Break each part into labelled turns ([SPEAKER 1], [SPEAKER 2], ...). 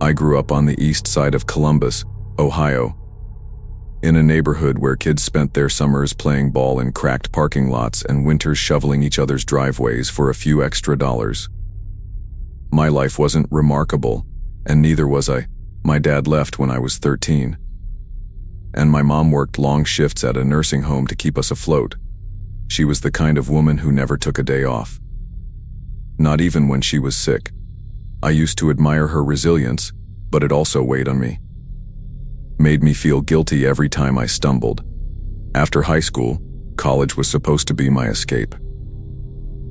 [SPEAKER 1] I grew up on the east side of Columbus, Ohio, in a neighborhood where kids spent their summers playing ball in cracked parking lots and winters shoveling each other's driveways for a few extra dollars. My life wasn't remarkable, and neither was I. My dad left when I was 13, and my mom worked long shifts at a nursing home to keep us afloat. She was the kind of woman who never took a day off. Not even when she was sick. I used to admire her resilience, but it also weighed on me. Made me feel guilty every time I stumbled. After high school, college was supposed to be my escape.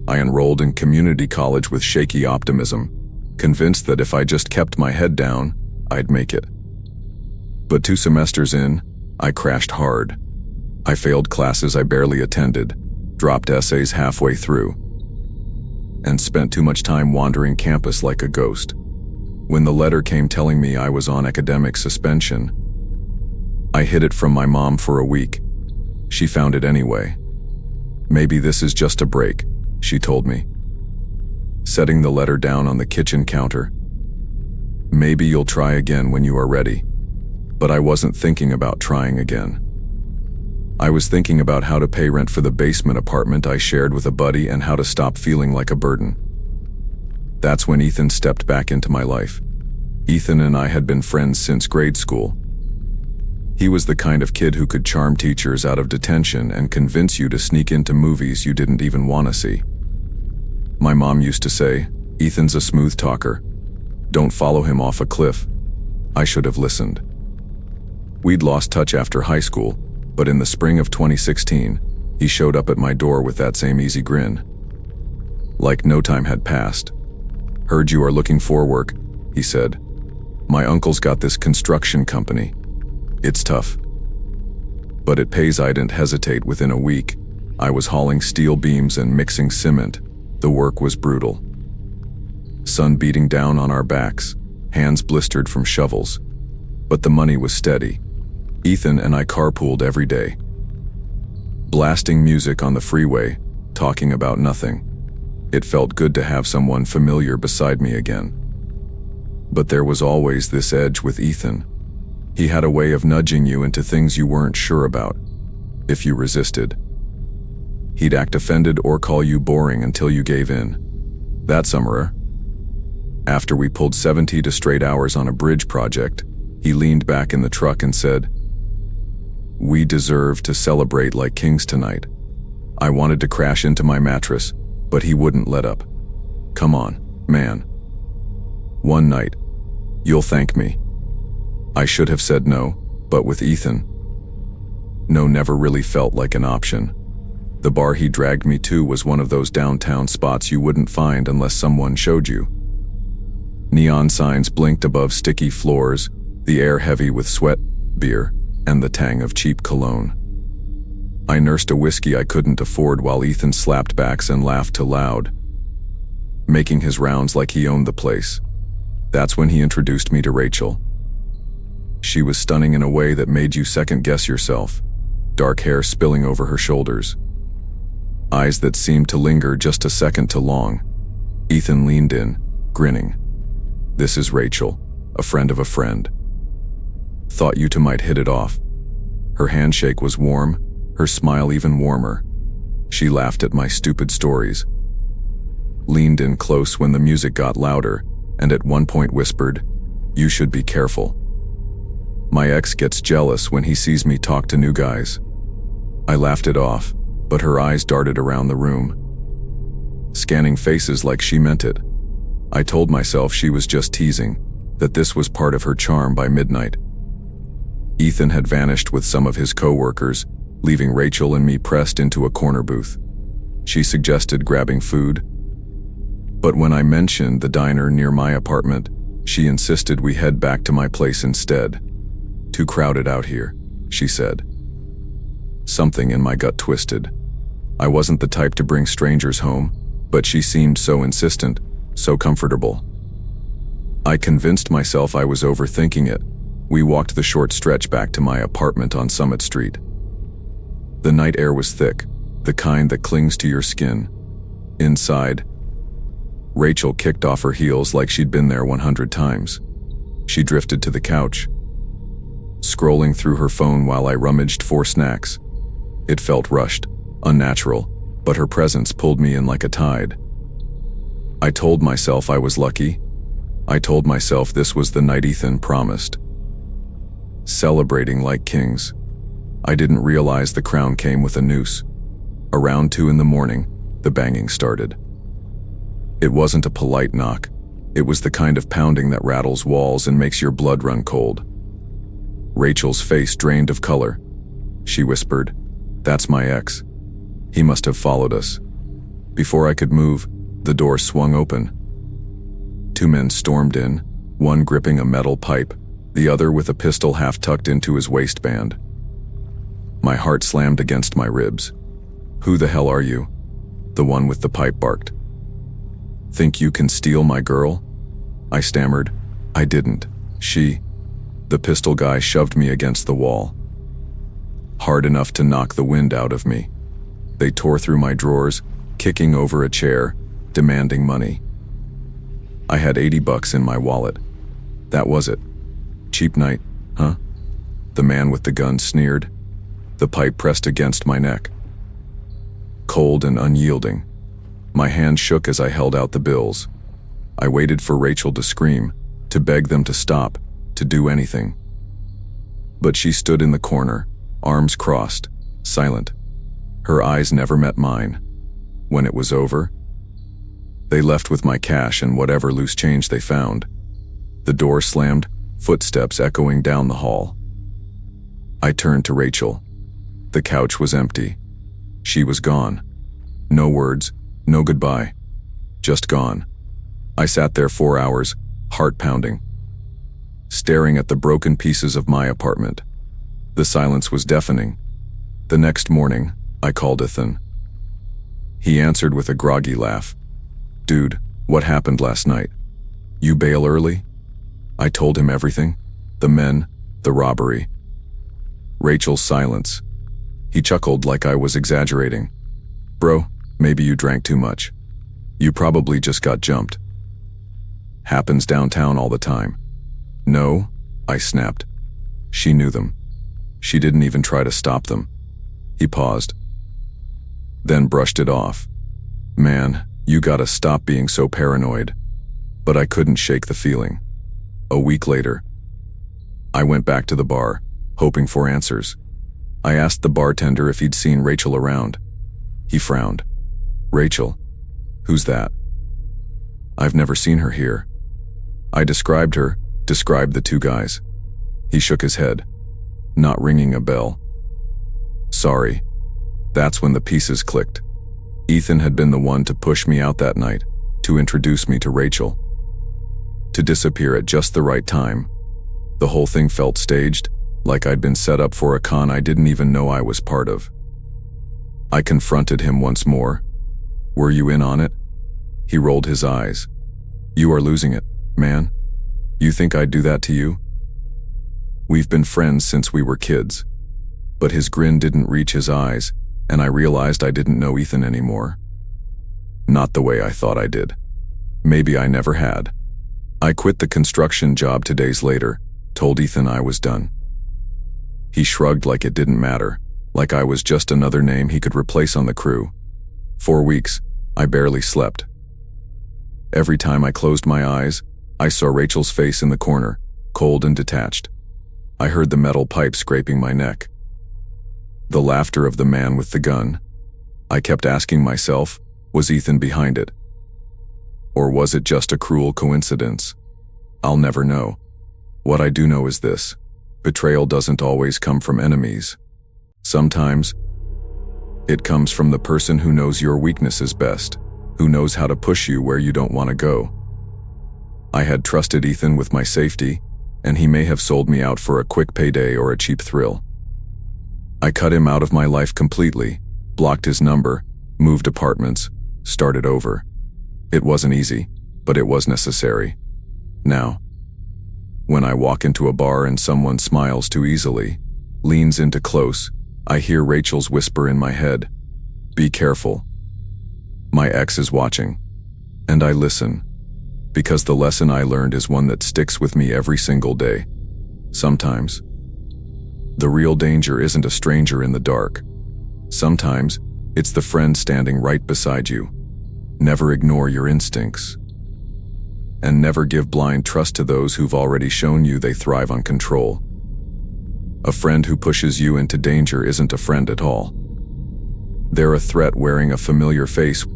[SPEAKER 1] I enrolled in community college with shaky optimism, convinced that if I just kept my head down, I'd make it. But 2 semesters in, I crashed hard. I failed classes I barely attended, dropped essays halfway through, and spent too much time wandering campus like a ghost. When the letter came telling me I was on academic suspension, I hid it from my mom for a week. She found it anyway. "Maybe this is just a break," she told me, setting the letter down on the kitchen counter. "Maybe you'll try again when you are ready." But I wasn't thinking about trying again. I was thinking about how to pay rent for the basement apartment I shared with a buddy and how to stop feeling like a burden. That's when Ethan stepped back into my life. Ethan and I had been friends since grade school. He was the kind of kid who could charm teachers out of detention and convince you to sneak into movies you didn't even want to see. My mom used to say, "Ethan's a smooth talker. Don't follow him off a cliff." I should have listened. We'd lost touch after high school, but in the spring of 2016, he showed up at my door with that same easy grin. Like no time had passed. "Heard you are looking for work," he said. "My uncle's got this construction company. It's tough, but it pays." I didn't hesitate. Within a week, I was hauling steel beams and mixing cement. The work was brutal. Sun beating down on our backs, hands blistered from shovels. But the money was steady. Ethan and I carpooled every day, blasting music on the freeway, talking about nothing. It felt good to have someone familiar beside me again. But there was always this edge with Ethan. He had a way of nudging you into things you weren't sure about. If you resisted, he'd act offended or call you boring until you gave in. That summer, after we pulled 70 to straight hours on a bridge project, he leaned back in the truck and said, "We deserve to celebrate like kings tonight." I wanted to crash into my mattress, but he wouldn't let up. "Come on, man. One night. You'll thank me." I should have said no, but with Ethan, no never really felt like an option. The bar he dragged me to was one of those downtown spots you wouldn't find unless someone showed you. Neon signs blinked above sticky floors, the air heavy with sweat, beer, and the tang of cheap cologne. I nursed a whiskey I couldn't afford while Ethan slapped backs and laughed too loud, making his rounds like he owned the place. That's when he introduced me to Rachel. She was stunning in a way that made you second-guess yourself, dark hair spilling over her shoulders, eyes that seemed to linger just a second too long. Ethan leaned in, grinning. "This is Rachel, a friend of a friend. Thought you two might hit it off." Her handshake was warm, her smile even warmer. She laughed at my stupid stories, leaned in close when the music got louder, and at one point whispered, "You should be careful. My ex gets jealous when he sees me talk to new guys." I laughed it off, but her eyes darted around the room, scanning faces like she meant it. I told myself she was just teasing, that this was part of her charm. By midnight, Ethan had vanished with some of his co-workers, leaving Rachel and me pressed into a corner booth. She suggested grabbing food, but when I mentioned the diner near my apartment, she insisted we head back to my place instead. "Too crowded out here," she said. Something in my gut twisted. I wasn't the type to bring strangers home, but she seemed so insistent, so comfortable. I convinced myself I was overthinking it. We walked the short stretch back to my apartment on Summit Street. The night air was thick, the kind that clings to your skin. Inside, Rachel kicked off her heels like she'd been there 100 times. She drifted to the couch, scrolling through her phone while I rummaged for snacks. It felt rushed, unnatural, but her presence pulled me in like a tide. I told myself I was lucky. I told myself this was the night Ethan promised. Celebrating like kings. I didn't realize the crown came with a noose. Around 2 in the morning, the banging started. It wasn't a polite knock. It was the kind of pounding that rattles walls and makes your blood run cold. Rachel's face drained of color. She whispered, "That's my ex. He must have followed us." Before I could move, the door swung open. 2 men stormed in, one gripping a metal pipe, the other with a pistol half tucked into his waistband. My heart slammed against my ribs. "Who the hell are you?" The one with the pipe barked. "Think you can steal my girl?" I stammered. "I didn't. She..." The pistol guy shoved me against the wall. Hard enough to knock the wind out of me. They tore through my drawers, kicking over a chair, demanding money. I had $80 in my wallet. That was it. "Cheap night, huh?" The man with the gun sneered. The pipe pressed against my neck. Cold and unyielding. My hand shook as I held out the bills. I waited for Rachel to scream, to beg them to stop, to do anything. But she stood in the corner, arms crossed, silent. Her eyes never met mine. When it was over, they left with my cash and whatever loose change they found. The door slammed, footsteps echoing down the hall. I turned to Rachel. The couch was empty. She was gone. No words, no goodbye. Just gone. I sat there 4 hours, heart pounding, staring at the broken pieces of my apartment. The silence was deafening. The next morning, I called Ethan. He answered with a groggy laugh. "Dude, what happened last night? You bail early?" I told him everything. The men, the robbery. Rachel's silence. He chuckled like I was exaggerating. "Bro, maybe you drank too much. You probably just got jumped. Happens downtown all the time." "No," I snapped. "She knew them. She didn't even try to stop them." He paused, then brushed it off. "Man, you gotta stop being so paranoid." But I couldn't shake the feeling. A week later, I went back to the bar, hoping for answers. I asked the bartender if he'd seen Rachel around. He frowned. "Rachel? Who's that?" "I've never seen her here." I described her, described the 2 guys. He shook his head. "Not ringing a bell." "Sorry." That's when the pieces clicked. Ethan had been the one to push me out that night, to introduce me to Rachel, to disappear at just the right time. The whole thing felt staged, like I'd been set up for a con I didn't even know I was part of. I confronted him once more. "Were you in on it?" He rolled his eyes. "You are losing it, man. You think I'd do that to you?" "We've been friends since we were kids." But his grin didn't reach his eyes, and I realized I didn't know Ethan anymore. Not the way I thought I did. Maybe I never had. I quit the construction job 2 days later, told Ethan I was done. He shrugged like it didn't matter, like I was just another name he could replace on the crew. 4 weeks, I barely slept. Every time I closed my eyes, I saw Rachel's face in the corner, cold and detached. I heard the metal pipe scraping my neck. The laughter of the man with the gun. I kept asking myself, was Ethan behind it? Or was it just a cruel coincidence? I'll never know. What I do know is this: betrayal doesn't always come from enemies. Sometimes, it comes from the person who knows your weaknesses best, who knows how to push you where you don't want to go. I had trusted Ethan with my safety, and he may have sold me out for a quick payday or a cheap thrill. I cut him out of my life completely, blocked his number, moved apartments, started over. It wasn't easy, but it was necessary. Now, when I walk into a bar and someone smiles too easily, leans into close, I hear Rachel's whisper in my head, "Be careful. My ex is watching." And I listen. Because the lesson I learned is one that sticks with me every single day. Sometimes, the real danger isn't a stranger in the dark. Sometimes, it's the friend standing right beside you. Never ignore your instincts. And never give blind trust to those who've already shown you they thrive on control. A friend who pushes you into danger isn't a friend at all. They're a threat wearing a familiar face.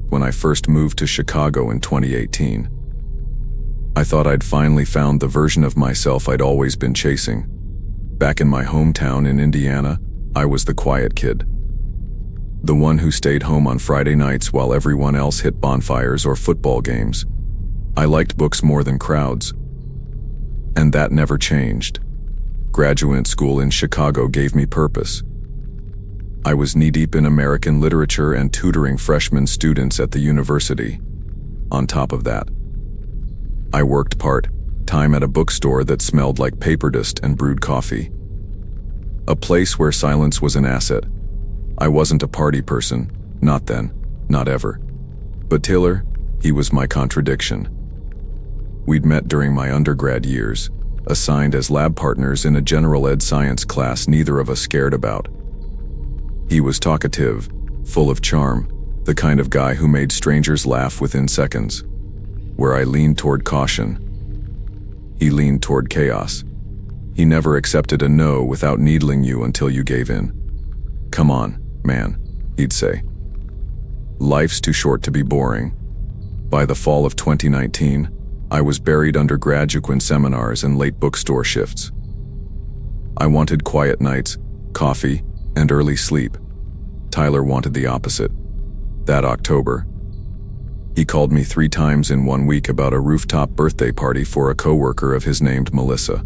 [SPEAKER 1] When I first moved to Chicago in 2018, I thought I'd finally found the version of myself I'd always been chasing. Back in my hometown in Indiana, I was the quiet kid. The one who stayed home on Friday nights while everyone else hit bonfires or football games. I liked books more than crowds. And that never changed. Graduate school in Chicago gave me purpose. I was knee-deep in American literature and tutoring freshman students at the university. On top of that, I worked part-time at a bookstore that smelled like paper dust and brewed coffee. A place where silence was an asset. I wasn't a party person, not then, not ever. But Taylor, he was my contradiction. We'd met during my undergrad years, assigned as lab partners in a general ed science class neither of us cared about. He was talkative, full of charm, the kind of guy who made strangers laugh within seconds. Where I leaned toward caution, he leaned toward chaos. He never accepted a no without needling you until you gave in. "Come on, man," he'd say. "Life's too short to be boring." By the fall of 2019, I was buried under graduate seminars and late bookstore shifts. I wanted quiet nights, coffee, and early sleep. Tyler wanted the opposite. That October, he called me 3 times in 1 week about a rooftop birthday party for a coworker of his named Melissa.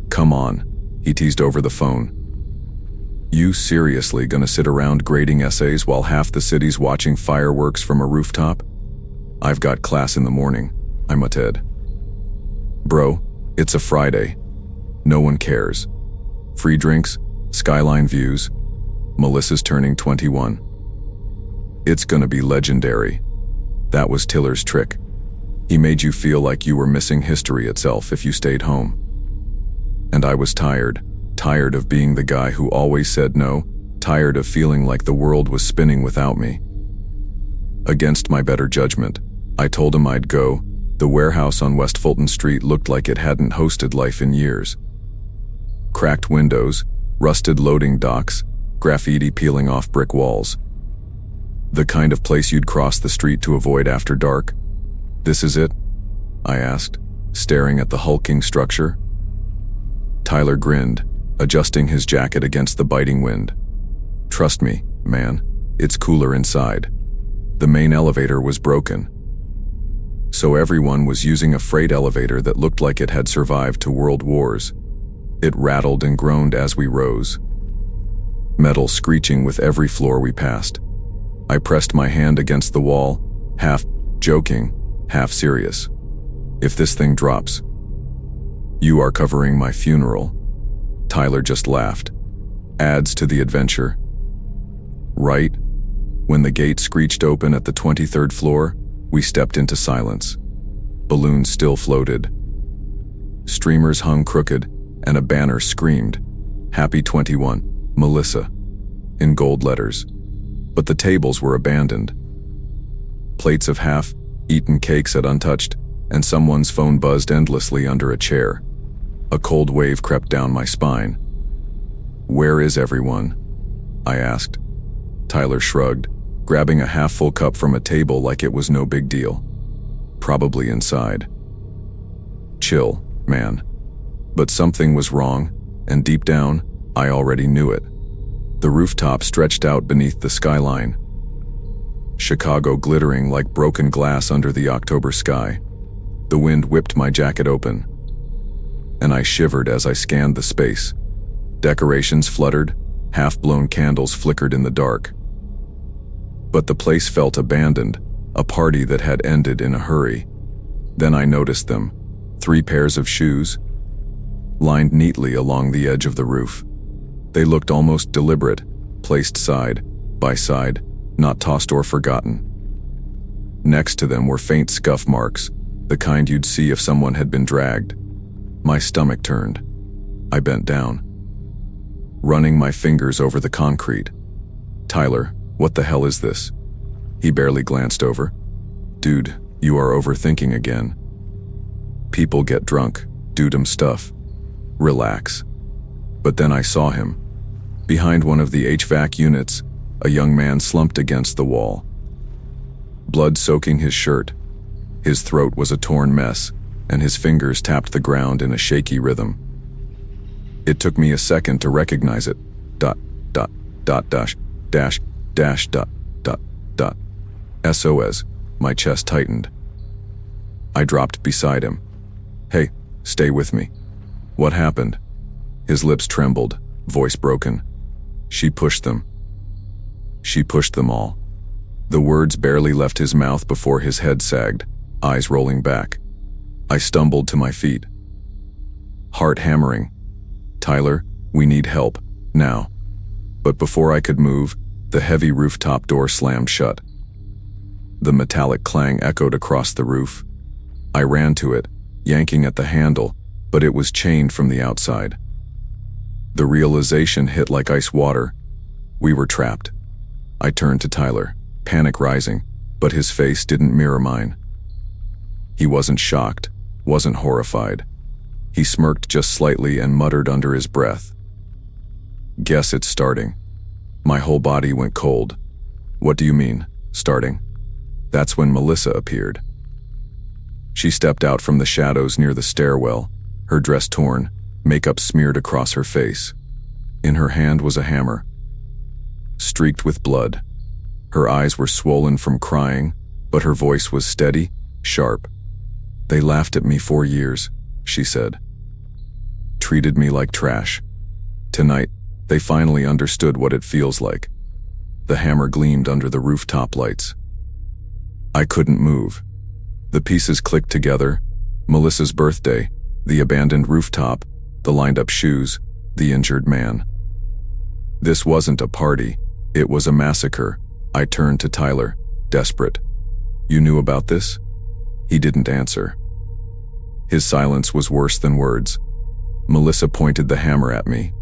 [SPEAKER 1] "Come on," he teased over the phone. "You seriously gonna sit around grading essays while half the city's watching fireworks from a rooftop? I've got class in the morning," I muttered. "Bro, it's a Friday. No one cares. Free drinks, skyline views. Melissa's turning 21. It's gonna be legendary." That was Tiller's trick. He made you feel like you were missing history itself if you stayed home. And I was tired of being the guy who always said no, tired of feeling like the world was spinning without me. Against my better judgment, I told him I'd go. The warehouse on West Fulton Street looked like it hadn't hosted life in years. Cracked windows, rusted loading docks, graffiti peeling off brick walls. The kind of place you'd cross the street to avoid after dark. "This is it?" I asked, staring at the hulking structure. Tyler grinned, adjusting his jacket against the biting wind. "Trust me, man, it's cooler inside." The main elevator was broken. So everyone was using a freight elevator that looked like it had survived 2 world wars. It rattled and groaned as we rose, metal screeching with every floor we passed. I pressed my hand against the wall, half joking, half serious. "If this thing drops, you are covering my funeral." Tyler just laughed. "Adds to the adventure." Right when the gate screeched open at the 23rd floor, we stepped into silence. Balloons still floated. Streamers hung crooked, and a banner screamed, "Happy 21, Melissa," in gold letters. But the tables were abandoned. Plates of half-eaten cakes had untouched, and someone's phone buzzed endlessly under a chair. A cold wave crept down my spine. "Where is everyone?" I asked. Tyler shrugged, grabbing a half-full cup from a table like it was no big deal. "Probably inside." "Chill, man." But something was wrong, and deep down, I already knew it. The rooftop stretched out beneath the skyline, Chicago glittering like broken glass under the October sky. The wind whipped my jacket open, and I shivered as I scanned the space. Decorations fluttered, half-blown candles flickered in the dark. But the place felt abandoned, a party that had ended in a hurry. Then I noticed them, 3 pairs of shoes, lined neatly along the edge of the roof. They looked almost deliberate, placed side by side, not tossed or forgotten. Next to them were faint scuff marks, the kind you'd see if someone had been dragged. My stomach turned. I bent down, running my fingers over the concrete. "Tyler, what the hell is this?" He barely glanced over. "Dude, you are overthinking again. People get drunk, do dumb stuff. Relax." But then I saw him. Behind one of the HVAC units, a young man slumped against the wall. Blood soaking his shirt. His throat was a torn mess, and his fingers tapped the ground in a shaky rhythm. It took me a second to recognize it. SOS. My chest tightened. I dropped beside him. "Hey, stay with me." "What happened?" His lips trembled, voice broken. She pushed them. She pushed them all. The words barely left his mouth before his head sagged, eyes rolling back. I stumbled to my feet. Heart hammering. "Tyler, we need help, now." But before I could move, the heavy rooftop door slammed shut. The metallic clang echoed across the roof. I ran to it, yanking at the handle, but it was chained from the outside. The realization hit like ice water. We were trapped. I turned to Tyler, panic rising, but his face didn't mirror mine. He wasn't shocked, wasn't horrified. He smirked just slightly and muttered under his breath. "Guess it's starting." My whole body went cold. "What do you mean, starting?" That's when Melissa appeared. She stepped out from the shadows near the stairwell, her dress torn, makeup smeared across her face. In her hand was a hammer, streaked with blood. Her eyes were swollen from crying, but her voice was steady, sharp. "They laughed at me for years," she said. "Treated me like trash. Tonight, they finally understood what it feels like." The hammer gleamed under the rooftop lights. I couldn't move. The pieces clicked together. Melissa's birthday, the abandoned rooftop, the lined-up shoes, the injured man. This wasn't a party. It was a massacre. I turned to Tyler, desperate. "You knew about this?" He didn't answer. His silence was worse than words. Melissa pointed the hammer at me.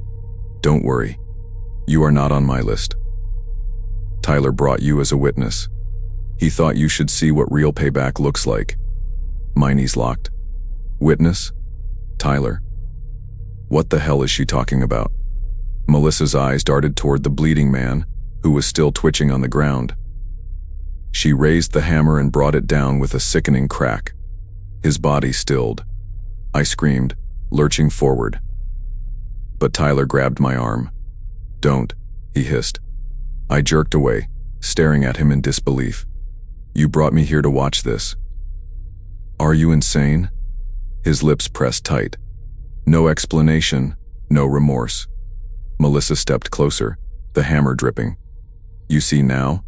[SPEAKER 1] "Don't worry. You are not on my list. Tyler brought you as a witness. He thought you should see what real payback looks like." My knees locked. "Witness? Tyler? What the hell is she talking about?" Melissa's eyes darted toward the bleeding man, who was still twitching on the ground. She raised the hammer and brought it down with a sickening crack. His body stilled. I screamed, lurching forward. But Tyler grabbed my arm. "Don't," he hissed. I jerked away, staring at him in disbelief. "You brought me here to watch this. Are you insane?" His lips pressed tight. No explanation, no remorse. Melissa stepped closer, the hammer dripping. "You see now?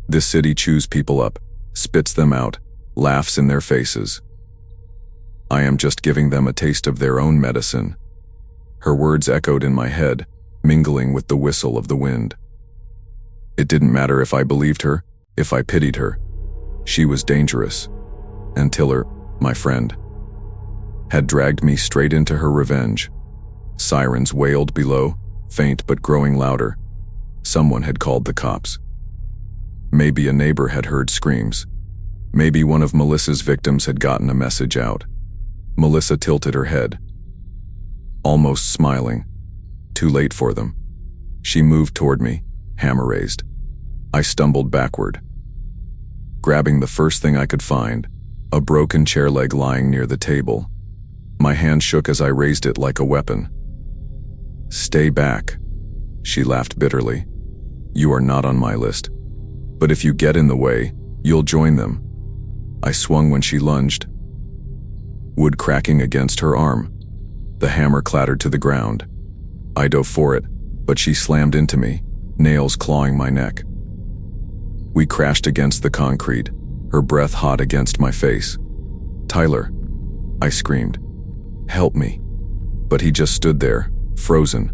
[SPEAKER 1] This city chews people up, spits them out, laughs in their faces. I am just giving them a taste of their own medicine." Her words echoed in my head, mingling with the whistle of the wind. It didn't matter if I believed her, if I pitied her. She was dangerous. And Tiller, my friend, had dragged me straight into her revenge. Sirens wailed below, faint but growing louder. Someone had called the cops. Maybe a neighbor had heard screams. Maybe one of Melissa's victims had gotten a message out. Melissa tilted her head, almost smiling. Too late for them. She moved toward me, hammer raised. I stumbled backward, grabbing the first thing I could find, a broken chair leg lying near the table. My hand shook as I raised it like a weapon. "Stay back," she laughed bitterly. "You are not on my list. But if you get in the way, you'll join them." I swung when she lunged, wood cracking against her arm. The hammer clattered to the ground. I dove for it, but she slammed into me, nails clawing my neck. We crashed against the concrete, her breath hot against my face. "Tyler," I screamed. "Help me." But he just stood there, frozen.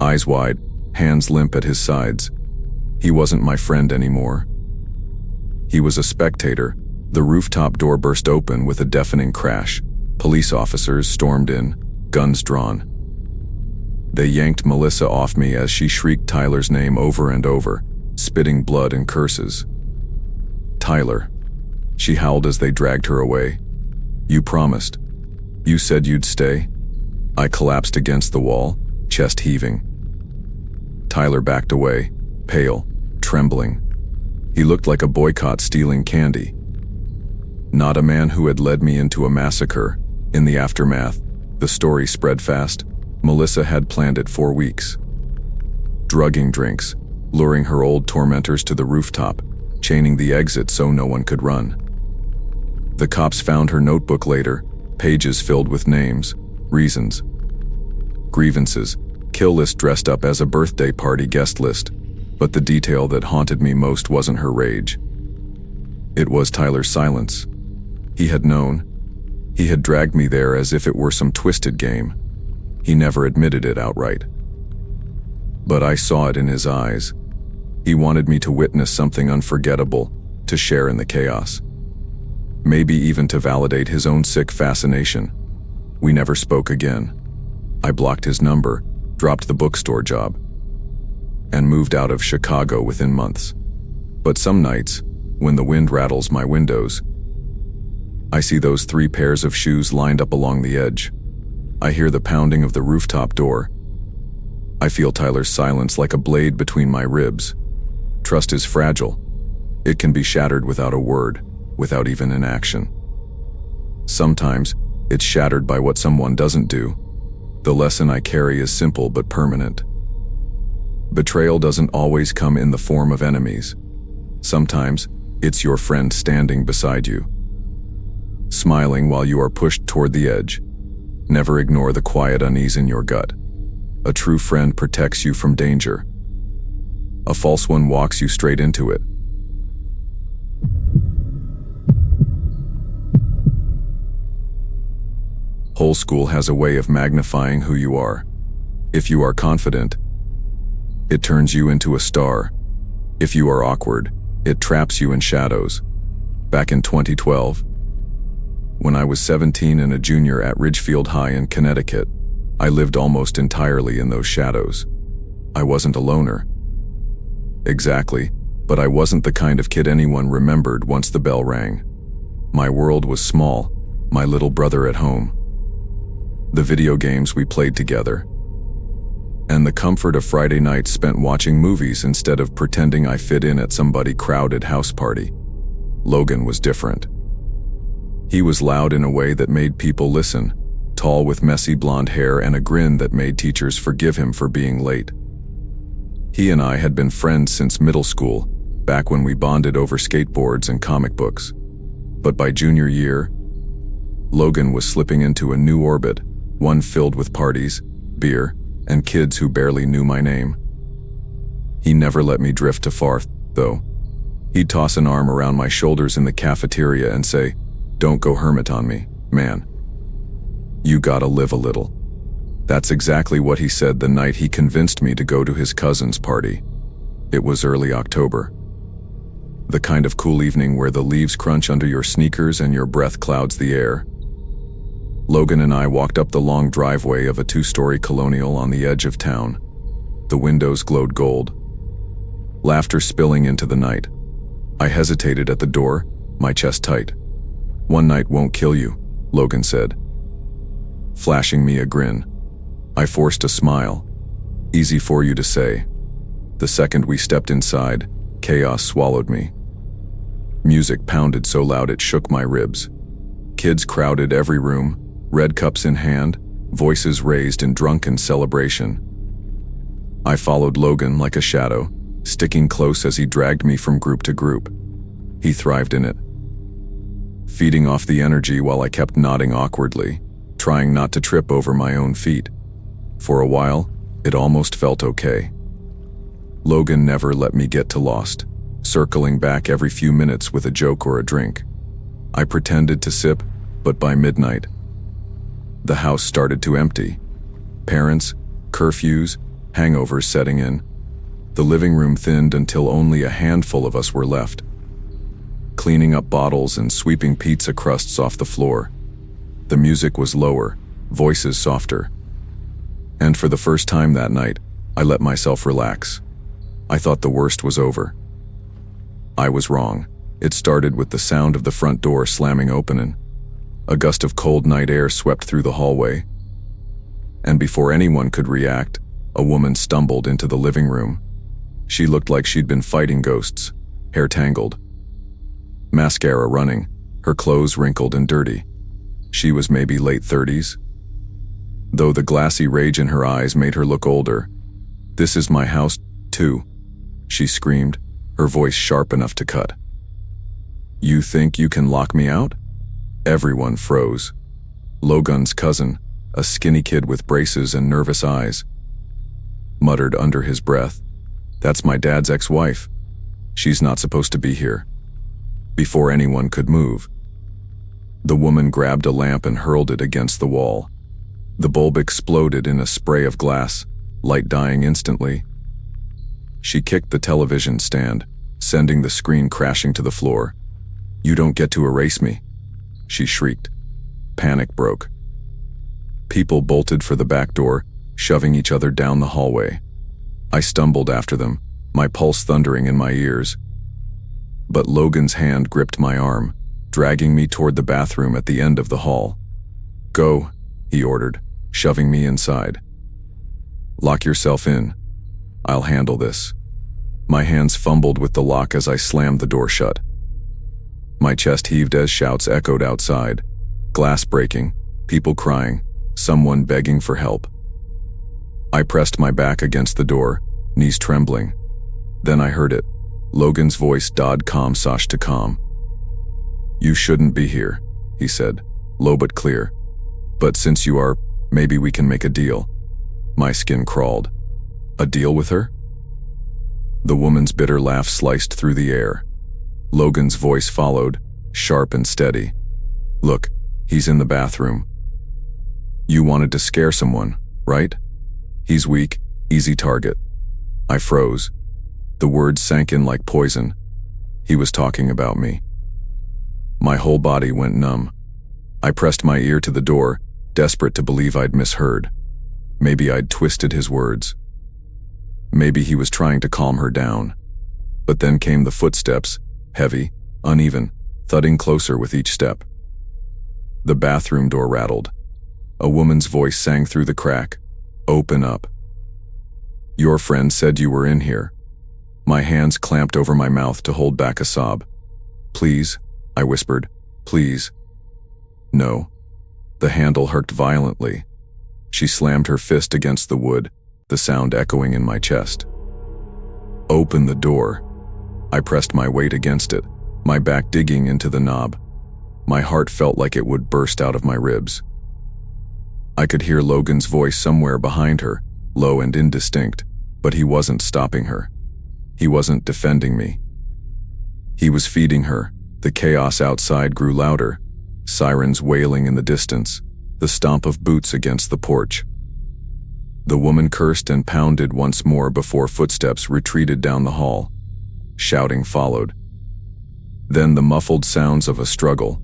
[SPEAKER 1] Eyes wide, hands limp at his sides. He wasn't my friend anymore. He was a spectator. The rooftop door burst open with a deafening crash. Police officers stormed in, guns drawn. They yanked Melissa off me as she shrieked Tyler's name over and over, spitting blood and curses. "Tyler," she howled as they dragged her away. "You promised. You said you'd stay." I collapsed against the wall, chest heaving. Tyler backed away, pale, trembling. He looked like a boy caught stealing candy. Not a man who had led me into a massacre. In the aftermath, the story spread fast. Melissa had planned it for weeks. Drugging drinks, luring her old tormentors to the rooftop, chaining the exit so no one could run. The cops found her notebook later, pages filled with names, reasons, grievances, kill list dressed up as a birthday party guest list, but the detail that haunted me most wasn't her rage. It was Tyler's silence. He had known. He had dragged me there as if it were some twisted game. He never admitted it outright. But I saw it in his eyes. He wanted me to witness something unforgettable, to share in the chaos. Maybe even to validate his own sick fascination. We never spoke again. I blocked his number, dropped the bookstore job, and moved out of Chicago within months. But some nights, when the wind rattles my windows, I see those 3 pairs of shoes lined up along the edge. I hear the pounding of the rooftop door. I feel Tyler's silence like a blade between my ribs. Trust is fragile. It can be shattered without a word, without even an action. Sometimes, it's shattered by what someone doesn't do. The lesson I carry is simple but permanent. Betrayal doesn't always come in the form of enemies. Sometimes, it's your friend standing beside you, smiling while you are pushed toward the edge. Never ignore the quiet unease in your gut. A true friend protects you from danger. A false one walks you straight into it. Whole school has a way of magnifying who you are. If you are confident, it turns you into a star. If you are awkward, it traps you in shadows. Back in 2012, when I was 17 and a junior at Ridgefield High in Connecticut, I lived almost entirely in those shadows. I wasn't a loner. Exactly, but I wasn't the kind of kid anyone remembered once the bell rang. My world was small, my little brother at home, the video games we played together, and the comfort of Friday nights spent watching movies instead of pretending I fit in at somebody's crowded house party. Logan was different. He was loud in a way that made people listen, tall with messy blonde hair and a grin that made teachers forgive him for being late. He and I had been friends since middle school, back when we bonded over skateboards and comic books. But by junior year, Logan was slipping into a new orbit, one filled with parties, beer, and kids who barely knew my name. He never let me drift too far, though. He'd toss an arm around my shoulders in the cafeteria and say, "Don't go hermit on me, man. You gotta live a little." That's exactly what he said the night he convinced me to go to his cousin's party. It was early October. The kind of cool evening where the leaves crunch under your sneakers and your breath clouds the air. Logan and I walked up the long driveway of a 2-story colonial on the edge of town. The windows glowed gold, laughter spilling into the night. I hesitated at the door, my chest tight. "One night won't kill you," Logan said, flashing me a grin. I forced a smile. "Easy for you to say." The second we stepped inside, chaos swallowed me. Music pounded so loud it shook my ribs. Kids crowded every room, red cups in hand, voices raised in drunken celebration. I followed Logan like a shadow, sticking close as he dragged me from group to group. He thrived in it, feeding off the energy while I kept nodding awkwardly, trying not to trip over my own feet. For a while, it almost felt okay. Logan never let me get too lost, circling back every few minutes with a joke or a drink. I pretended to sip, but by midnight, the house started to empty. Parents, curfews, hangovers setting in. The living room thinned until only a handful of us were left, cleaning up bottles and sweeping pizza crusts off the floor. The music was lower, voices softer. And for the first time that night, I let myself relax. I thought the worst was over. I was wrong. It started with the sound of the front door slamming open. A gust of cold night air swept through the hallway. And before anyone could react, a woman stumbled into the living room. She looked like she'd been fighting ghosts, hair tangled, mascara running, her clothes wrinkled and dirty. She was maybe late 30s, though the glassy rage in her eyes made her look older. "This is my house, too," she screamed, her voice sharp enough to cut. "You think you can lock me out?" Everyone froze. Logan's cousin, a skinny kid with braces and nervous eyes, muttered under his breath, "That's my dad's ex-wife. She's not supposed to be here." Before anyone could move, the woman grabbed a lamp and hurled it against the wall. The bulb exploded in a spray of glass, light dying instantly. She kicked the television stand, sending the screen crashing to the floor. "You don't get to erase me," she shrieked. Panic broke. People bolted for the back door, shoving each other down the hallway. I stumbled after them, my pulse thundering in my ears. But Logan's hand gripped my arm, dragging me toward the bathroom at the end of the hall. "Go," he ordered, shoving me inside. "Lock yourself in. I'll handle this." My hands fumbled with the lock as I slammed the door shut. My chest heaved as shouts echoed outside. Glass breaking, people crying, someone begging for help. I pressed my back against the door, knees trembling. Then I heard it. Logan's voice died calm sash to calm. "You shouldn't be here," he said, low but clear. "But since you are, maybe we can make a deal." My skin crawled. "A deal with her?" The woman's bitter laugh sliced through the air. Logan's voice followed, sharp and steady. "Look, he's in the bathroom. You wanted to scare someone, right? He's weak, easy target." I froze. The words sank in like poison. He was talking about me. My whole body went numb. I pressed my ear to the door, desperate to believe I'd misheard. Maybe I'd twisted his words. Maybe he was trying to calm her down. But then came the footsteps, heavy, uneven, thudding closer with each step. The bathroom door rattled. A woman's voice sang through the crack. "Open up." "Your friend said you were in here." My hands clamped over my mouth to hold back a sob. "Please," I whispered, "please." "No." The handle hurked violently. She slammed her fist against the wood, the sound echoing in my chest. "Open the door." I pressed my weight against it, my back digging into the knob. My heart felt like it would burst out of my ribs. I could hear Logan's voice somewhere behind her, low and indistinct, but he wasn't stopping her. He wasn't defending me. He was feeding her. The chaos outside grew louder, sirens wailing in the distance, the stomp of boots against the porch. The woman cursed and pounded once more before footsteps retreated down the hall. Shouting followed. Then the muffled sounds of a struggle.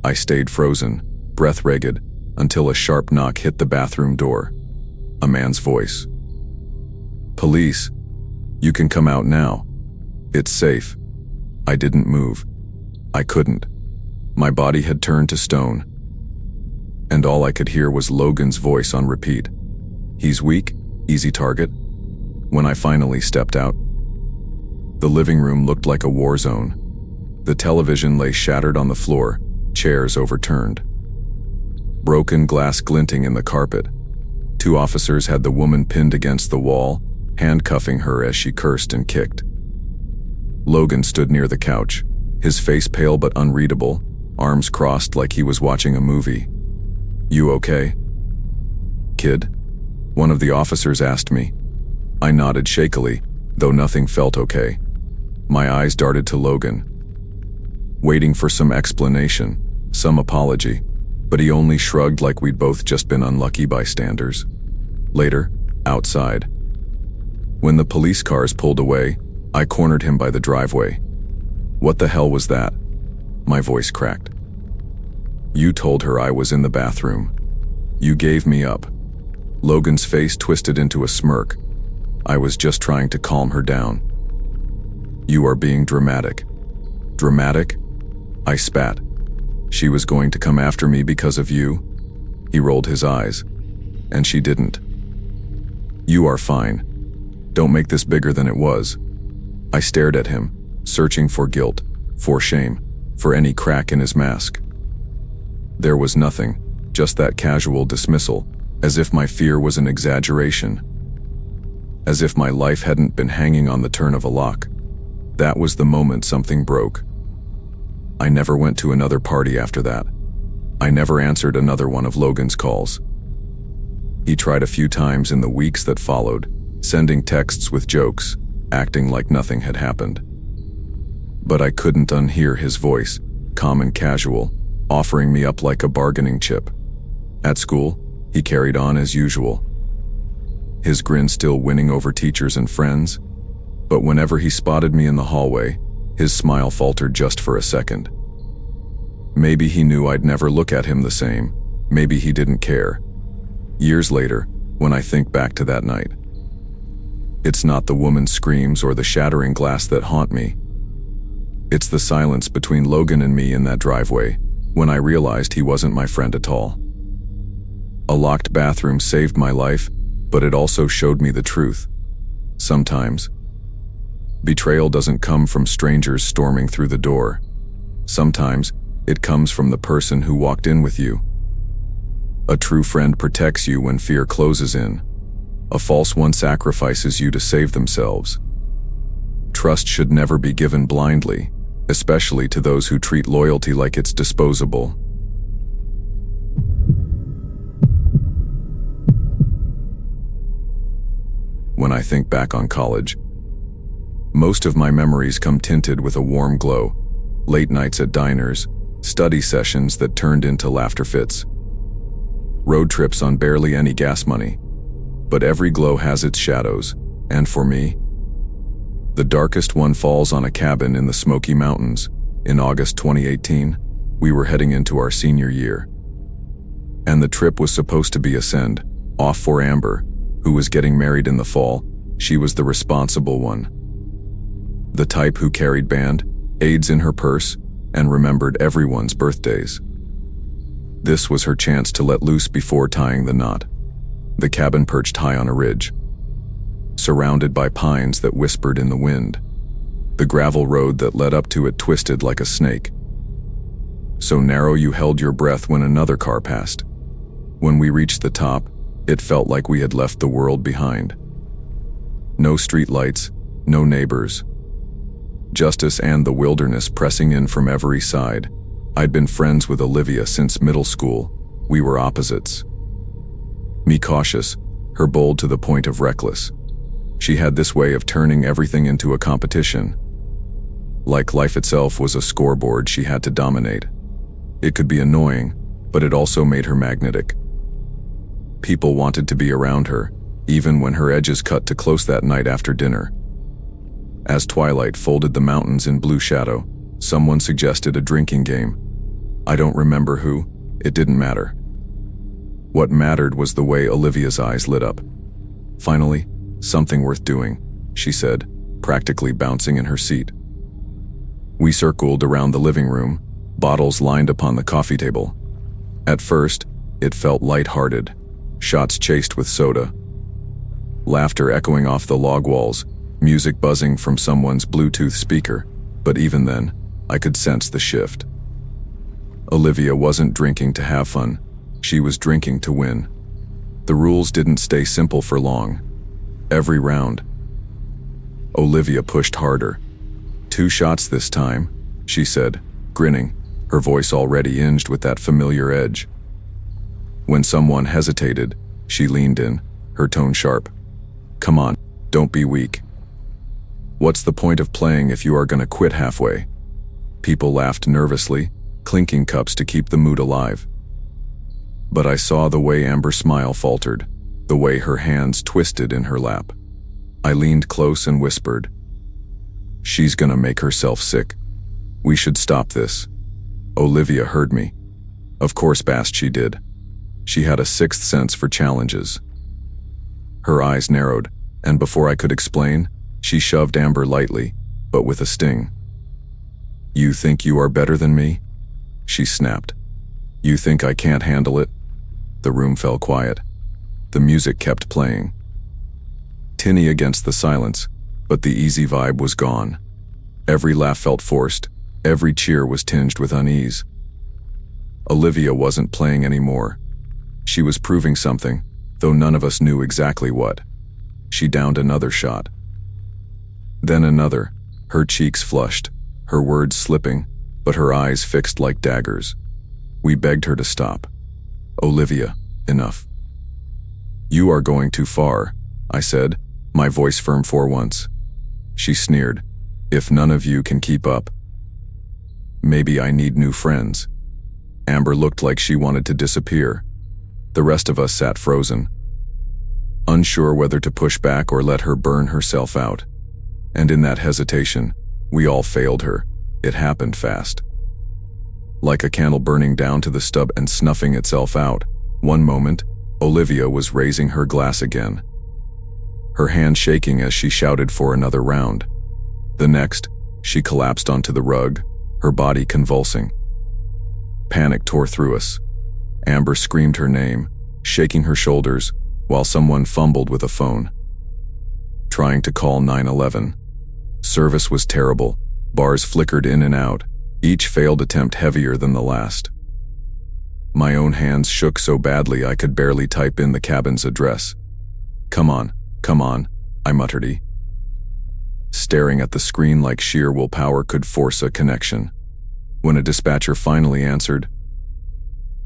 [SPEAKER 1] I stayed frozen, breath ragged, until a sharp knock hit the bathroom door. A man's voice. "Police. You can come out now. It's safe." I didn't move. I couldn't. My body had turned to stone. And all I could hear was Logan's voice on repeat. "He's weak, easy target." When I finally stepped out, the living room looked like a war zone. The television lay shattered on the floor, chairs overturned. Broken glass glinting in the carpet. 2 officers had the woman pinned against the wall, handcuffing her as she cursed and kicked. Logan stood near the couch, his face pale but unreadable, arms crossed like he was watching a movie. "You okay, kid?" one of the officers asked me. I nodded shakily, though nothing felt okay. My eyes darted to Logan, waiting for some explanation, some apology, but he only shrugged like we'd both just been unlucky bystanders. Later, outside, When the police cars pulled away, I cornered him by the driveway. "What the hell was that?" My voice cracked. "You told her I was in the bathroom. You gave me up." Logan's face twisted into a smirk. "I was just trying to calm her down." "You are being dramatic." "Dramatic?" I spat. "She was going to come after me because of you?" He rolled his eyes. "And she didn't." "You are fine. Don't make this bigger than it was." I stared at him, searching for guilt, for shame, for any crack in his mask. There was nothing, just that casual dismissal, as if my fear was an exaggeration. As if my life hadn't been hanging on the turn of a lock. That was the moment something broke. I never went to another party after that. I never answered another one of Logan's calls. He tried a few times in the weeks that followed, sending texts with jokes, acting like nothing had happened. But I couldn't unhear his voice, calm and casual, offering me up like a bargaining chip. At school, he carried on as usual. His grin still winning over teachers and friends, but whenever he spotted me in the hallway, his smile faltered just for a second. Maybe he knew I'd never look at him the same. Maybe he didn't care. Years later, when I think back to that night, it's not the woman's screams or the shattering glass that haunt me. It's the silence between Logan and me in that driveway, when I realized he wasn't my friend at all. A locked bathroom saved my life, but it also showed me the truth. Sometimes, betrayal doesn't come from strangers storming through the door. Sometimes, it comes from the person who walked in with you. A true friend protects you when fear closes in. A false one sacrifices you to save themselves. Trust should never be given blindly, especially to those who treat loyalty like it's disposable. When I think back on college, most of my memories come tinted with a warm glow. Late nights at diners, study sessions that turned into laughter fits, road trips on barely any gas money. But every glow has its shadows, and for me, the darkest one falls on a cabin in the Smoky Mountains. In August 2018, we were heading into our senior year. And the trip was supposed to be a send off for Amber, who was getting married in the fall. She was the responsible one. The type who carried band aids in her purse and remembered everyone's birthdays. This was her chance to let loose before tying the knot. The cabin perched high on a ridge, surrounded by pines that whispered in the wind. The gravel road that led up to it twisted like a snake, so narrow you held your breath when another car passed. When we reached the top, it felt like we had left the world behind. No streetlights, no neighbors. Just us and the wilderness pressing in from every side. I'd been friends with Olivia since middle school. We were opposites. Me cautious, her bold to the point of reckless. She had this way of turning everything into a competition. Like life itself was a scoreboard she had to dominate. It could be annoying, but it also made her magnetic. People wanted to be around her, even when her edges cut too close that night after dinner. As twilight folded the mountains in blue shadow, someone suggested a drinking game. I don't remember who, it didn't matter. What mattered was the way Olivia's eyes lit up. "Finally, something worth doing," she said, practically bouncing in her seat. We circled around the living room, bottles lined upon the coffee table. At first, it felt light-hearted, shots chased with soda, laughter echoing off the log walls, music buzzing from someone's Bluetooth speaker, but even then, I could sense the shift. Olivia wasn't drinking to have fun, she was drinking to win. The rules didn't stay simple for long. Every round, Olivia pushed harder. "2 shots this time," she said, grinning, her voice already inged with that familiar edge. When someone hesitated, she leaned in, her tone sharp. "Come on, don't be weak. What's the point of playing if you are gonna quit halfway?" People laughed nervously, clinking cups to keep the mood alive. But I saw the way Amber's smile faltered, the way her hands twisted in her lap. I leaned close and whispered, "She's gonna make herself sick. We should stop this." Olivia heard me. Of course, Bast, she did. She had a sixth sense for challenges. Her eyes narrowed, and before I could explain, she shoved Amber lightly, but with a sting. "You think you are better than me?" she snapped. "You think I can't handle it?" The room fell quiet. The music kept playing. Tinny against the silence, but the easy vibe was gone. Every laugh felt forced, every cheer was tinged with unease. Olivia wasn't playing anymore. She was proving something, though none of us knew exactly what. She downed another shot. Then another, her cheeks flushed, her words slipping, but her eyes fixed like daggers. We begged her to stop. "Olivia, enough." "You are going too far," I said, my voice firm for once. She sneered. "If none of you can keep up, maybe I need new friends." Amber looked like she wanted to disappear. The rest of us sat frozen, unsure whether to push back or let her burn herself out. And in that hesitation, we all failed her. It happened fast. Like a candle burning down to the stub and snuffing itself out. One moment, Olivia was raising her glass again, her hand shaking as she shouted for another round. The next, she collapsed onto the rug, her body convulsing. Panic tore through us. Amber screamed her name, shaking her shoulders, while someone fumbled with a phone, trying to call 911. Service was terrible. Bars flickered in and out, each failed attempt heavier than the last. My own hands shook so badly I could barely type in the cabin's address. Come on, I muttered, staring at the screen like sheer willpower could force a connection. When a dispatcher finally answered,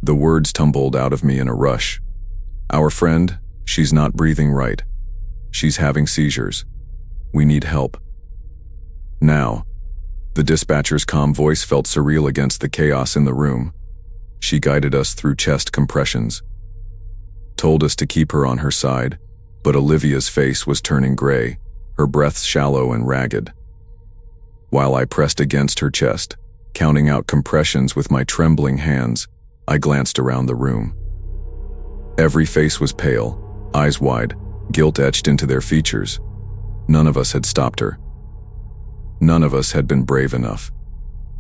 [SPEAKER 1] the words tumbled out of me in a rush. "Our friend, she's not breathing right. She's having seizures. We need help. Now." The dispatcher's calm voice felt surreal against the chaos in the room. She guided us through chest compressions, told us to keep her on her side, but Olivia's face was turning gray, her breath shallow and ragged. While I pressed against her chest, counting out compressions with my trembling hands, I glanced around the room. Every face was pale, eyes wide, guilt etched into their features. None of us had stopped her. None of us had been brave enough.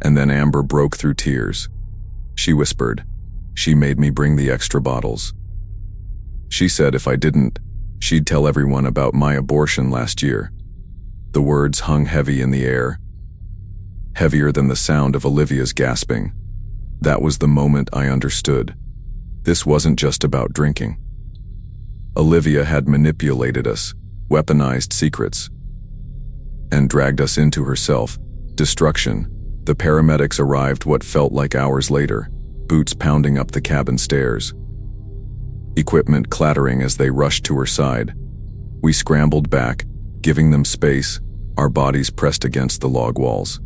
[SPEAKER 1] And then Amber broke through tears. She whispered, "She made me bring the extra bottles. She said if I didn't, she'd tell everyone about my abortion last year." The words hung heavy in the air, heavier than the sound of Olivia's gasping. That was the moment I understood. This wasn't just about drinking. Olivia had manipulated us, weaponized secrets, and dragged us into herself. Destruction. The paramedics arrived what felt like hours later, boots pounding up the cabin stairs, equipment clattering as they rushed to her side. We scrambled back, giving them space, our bodies pressed against the log walls.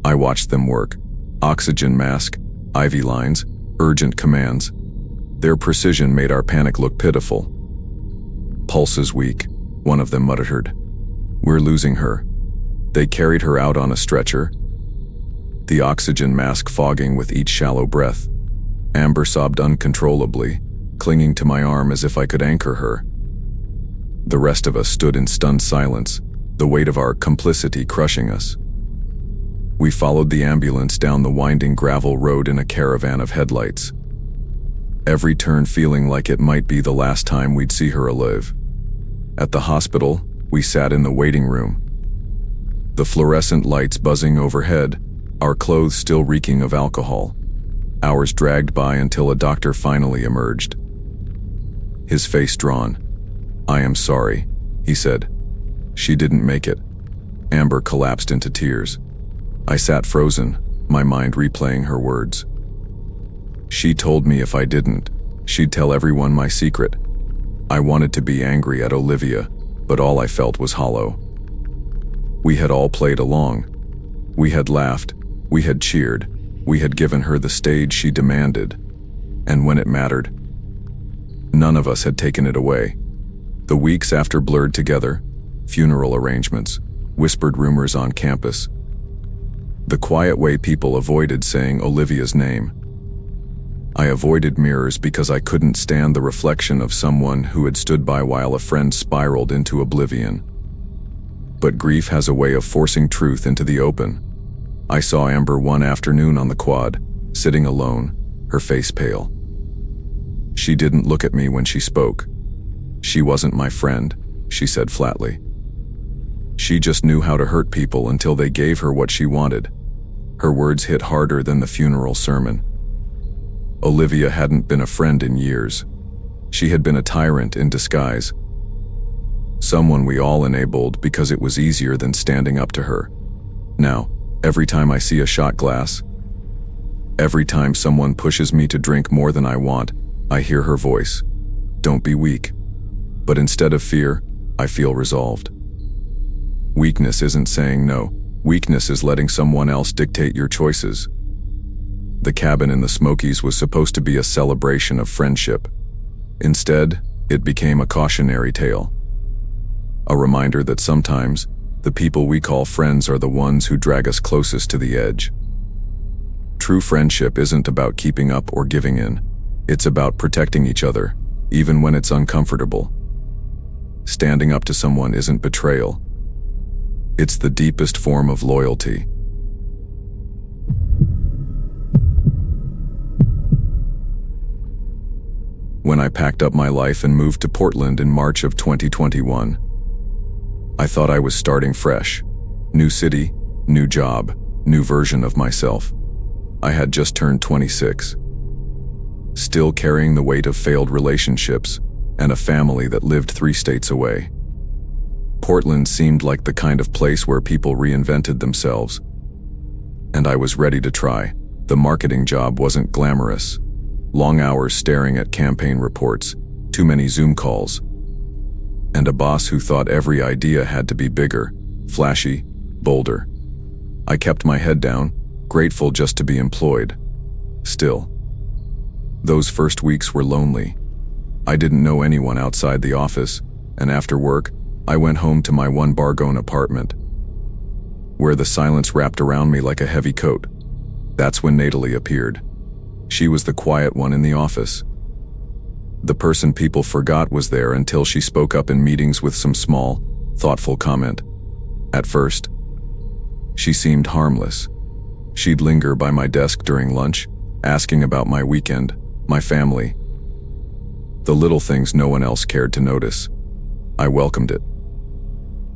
[SPEAKER 1] I watched them work. Oxygen mask, IV lines, urgent commands. Their precision made our panic look pitiful. "Pulses weak," one of them muttered. "We're losing her." They carried her out on a stretcher, the oxygen mask fogging with each shallow breath. Amber sobbed uncontrollably, clinging to my arm as if I could anchor her. The rest of us stood in stunned silence, the weight of our complicity crushing us. We followed the ambulance down the winding gravel road in a caravan of headlights, every turn feeling like it might be the last time we'd see her alive. At the hospital, we sat in the waiting room, the fluorescent lights buzzing overhead, our clothes still reeking of alcohol. Hours dragged by until a doctor finally emerged, his face drawn. "I am sorry," he said. "She didn't make it." Amber collapsed into tears. I sat frozen, my mind replaying her words. "She told me if I didn't, she'd tell everyone my secret." I wanted to be angry at Olivia, but all I felt was hollow. We had all played along. We had laughed, we had cheered, we had given her the stage she demanded. And when it mattered, none of us had taken it away. The weeks after blurred together, funeral arrangements, whispered rumors on campus, the quiet way people avoided saying Olivia's name. I avoided mirrors because I couldn't stand the reflection of someone who had stood by while a friend spiraled into oblivion. But grief has a way of forcing truth into the open. I saw Amber one afternoon on the quad, sitting alone, her face pale. She didn't look at me when she spoke. She wasn't my friend, she said flatly. She just knew how to hurt people until they gave her what she wanted. Her words hit harder than the funeral sermon. Olivia hadn't been a friend in years. She had been a tyrant in disguise. Someone we all enabled because it was easier than standing up to her. Now, every time I see a shot glass, every time someone pushes me to drink more than I want, I hear her voice. Don't be weak. But instead of fear, I feel resolved. Weakness isn't saying no. Weakness is letting someone else dictate your choices. The cabin in the Smokies was supposed to be a celebration of friendship. Instead, it became a cautionary tale. A reminder that sometimes, the people we call friends are the ones who drag us closest to the edge. True friendship isn't about keeping up or giving in. It's about protecting each other, even when it's uncomfortable. Standing up to someone isn't betrayal. It's the deepest form of loyalty. When I packed up my life and moved to Portland in March of 2021, I thought I was starting fresh. New city, new job, new version of myself. I had just turned 26. Still carrying the weight of failed relationships and a family that lived 3 states away. Portland seemed like the kind of place where people reinvented themselves. And I was ready to try. The marketing job wasn't glamorous. Long hours staring at campaign reports, too many Zoom calls, and a boss who thought every idea had to be bigger, flashy, bolder. I kept my head down, grateful just to be employed. Still, those first weeks were lonely. I didn't know anyone outside the office, and after work, I went home to my one Bargone apartment, where the silence wrapped around me like a heavy coat. That's when Natalie appeared. She was the quiet one in the office. The person people forgot was there until she spoke up in meetings with some small, thoughtful comment. At first, she seemed harmless. She'd linger by my desk during lunch, asking about my weekend, my family. The little things no one else cared to notice. I welcomed it.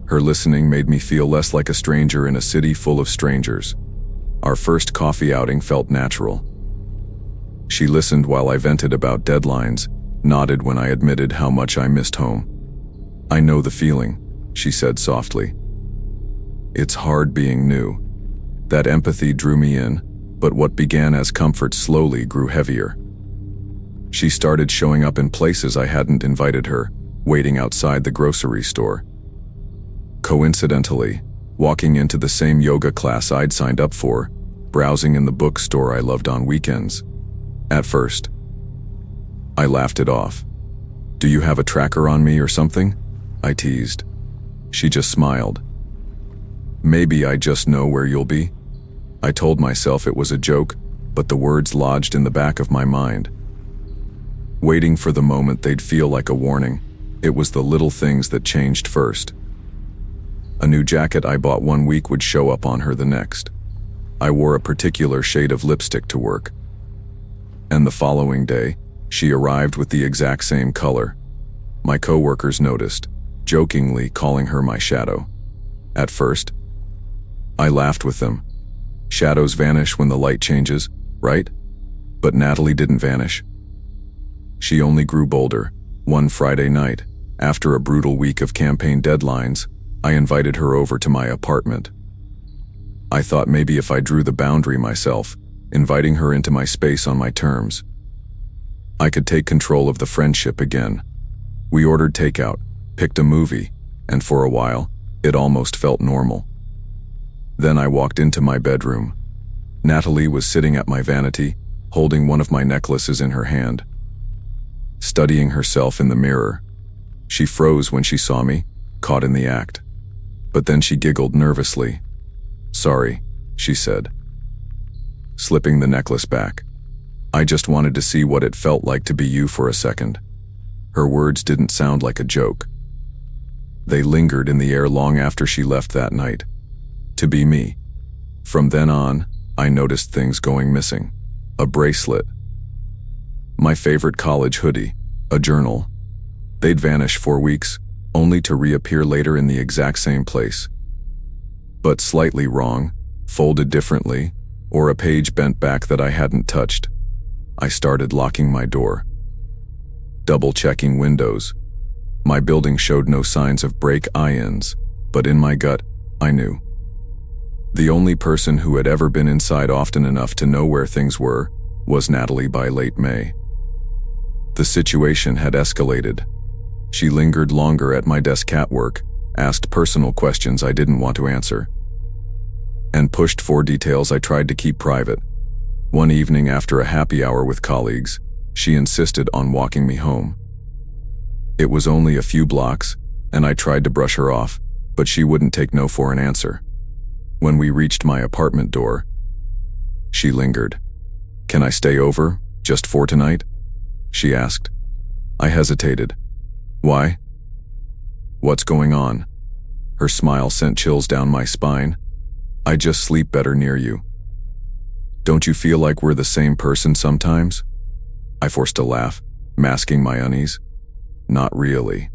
[SPEAKER 1] Her listening made me feel less like a stranger in a city full of strangers. Our first coffee outing felt natural. She listened while I vented about deadlines, nodded when I admitted how much I missed home. I know the feeling, she said softly. It's hard being new. That empathy drew me in, but what began as comfort slowly grew heavier. She started showing up in places I hadn't invited her, waiting outside the grocery store. Coincidentally, walking into the same yoga class I'd signed up for, browsing in the bookstore I loved on weekends. At first, I laughed it off. Do you have a tracker on me or something? I teased. She just smiled. Maybe I just know where you'll be? I told myself it was a joke, but the words lodged in the back of my mind. Waiting for the moment they'd feel like a warning, it was the little things that changed first. A new jacket I bought one week would show up on her the next. I wore a particular shade of lipstick to work. And the following day, she arrived with the exact same color. My coworkers noticed, jokingly calling her my shadow. At first, I laughed with them. Shadows vanish when the light changes, right? But Natalie didn't vanish. She only grew bolder. One Friday night, after a brutal week of campaign deadlines, I invited her over to my apartment. I thought maybe if I drew the boundary myself, inviting her into my space on my terms, I could take control of the friendship again. We ordered takeout, picked a movie, and for a while, it almost felt normal. Then I walked into my bedroom. Natalie was sitting at my vanity, holding one of my necklaces in her hand, studying herself in the mirror. She froze when she saw me, caught in the act. But then she giggled nervously. "Sorry," she said, slipping the necklace back. "I just wanted to see what it felt like to be you for a second." Her words didn't sound like a joke. They lingered in the air long after she left that night. To be me. From then on, I noticed things going missing. A bracelet. My favorite college hoodie. A journal. They'd vanish for weeks, only to reappear later in the exact same place. But slightly wrong, folded differently, or a page bent back that I hadn't touched. I started locking my door. Double-checking windows. My building showed no signs of break-ins, but in my gut, I knew. The only person who had ever been inside often enough to know where things were was Natalie by late May. The situation had escalated. She lingered longer at my desk at work, asked personal questions I didn't want to answer, and pushed for details I tried to keep private. One evening after a happy hour with colleagues, she insisted on walking me home. It was only a few blocks, and I tried to brush her off, but she wouldn't take no for an answer. When we reached my apartment door, she lingered. "Can I stay over, just for tonight?" she asked. I hesitated. "Why? What's going on?" Her smile sent chills down my spine. "I just sleep better near you." "Don't you feel like we're the same person sometimes?" I forced a laugh, masking my unease. "Not really."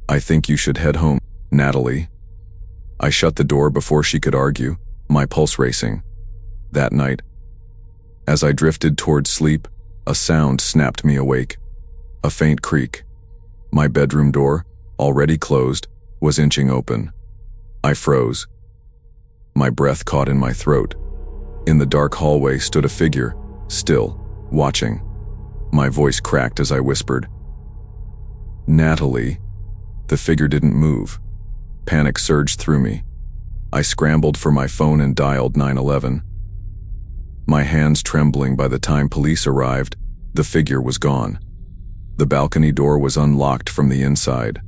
[SPEAKER 1] "I think you should head home, Natalie." I shut the door before she could argue, my pulse racing. That night, as I drifted towards sleep, a sound snapped me awake. A faint creak. My bedroom door, already closed, was inching open. I froze. My breath caught in my throat. In the dark hallway stood a figure, still, watching. My voice cracked as I whispered, "Natalie." The figure didn't move. Panic surged through me. I scrambled for my phone and dialed 911. My hands trembling by the time police arrived, the figure was gone. The balcony door was unlocked from the inside.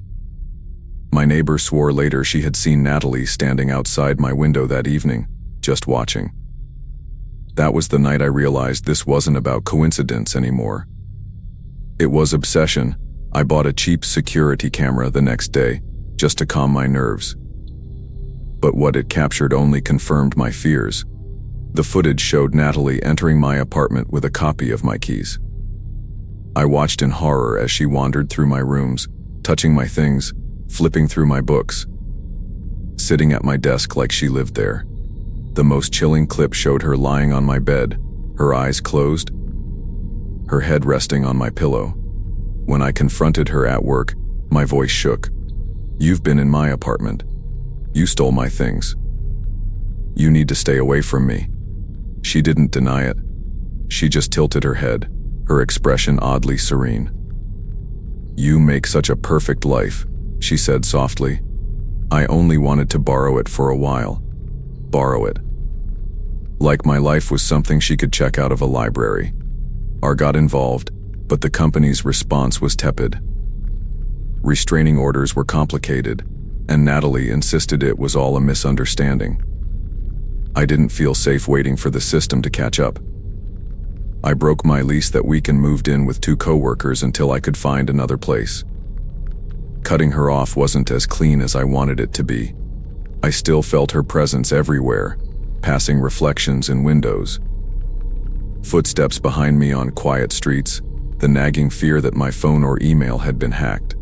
[SPEAKER 1] My neighbor swore later she had seen Natalie standing outside my window that evening, just watching. That was the night I realized this wasn't about coincidence anymore. It was obsession. I bought a cheap security camera the next day, just to calm my nerves. But what it captured only confirmed my fears. The footage showed Natalie entering my apartment with a copy of my keys. I watched in horror as she wandered through my rooms, touching my things, flipping through my books, sitting at my desk like she lived there. The most chilling clip showed her lying on my bed, her eyes closed, her head resting on my pillow. When I confronted her at work, my voice shook. "You've been in my apartment. You stole my things. You need to stay away from me." She didn't deny it. She just tilted her head, her expression oddly serene. "You make such a perfect life," she said softly. "I only wanted to borrow it for a while. Borrow it." Like my life was something she could check out of a library. R got involved, but the company's response was tepid. Restraining orders were complicated, and Natalie insisted it was all a misunderstanding. I didn't feel safe waiting for the system to catch up. I broke my lease that week and moved in with 2 coworkers until I could find another place. Cutting her off wasn't as clean as I wanted it to be. I still felt her presence everywhere, passing reflections in windows. Footsteps behind me on quiet streets, the nagging fear that my phone or email had been hacked.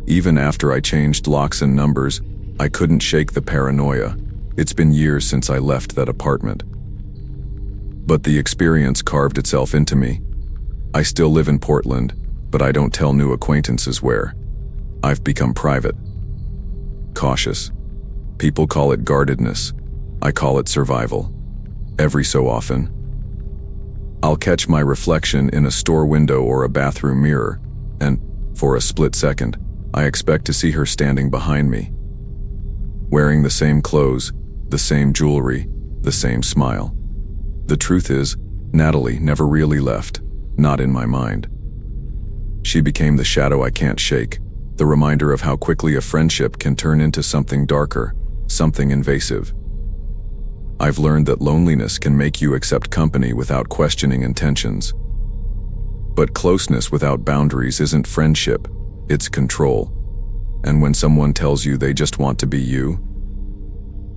[SPEAKER 1] Even after I changed locks and numbers, I couldn't shake the paranoia. It's been years since I left that apartment. But the experience carved itself into me. I still live in Portland, but I don't tell new acquaintances where. I've become private. Cautious. People call it guardedness. I call it survival. Every so often, I'll catch my reflection in a store window or a bathroom mirror, and, for a split second, I expect to see her standing behind me. Wearing the same clothes, the same jewelry, the same smile. The truth is, Natalie never really left, not in my mind. She became the shadow I can't shake, the reminder of how quickly a friendship can turn into something darker, something invasive. I've learned that loneliness can make you accept company without questioning intentions. But closeness without boundaries isn't friendship, it's control. And when someone tells you they just want to be you,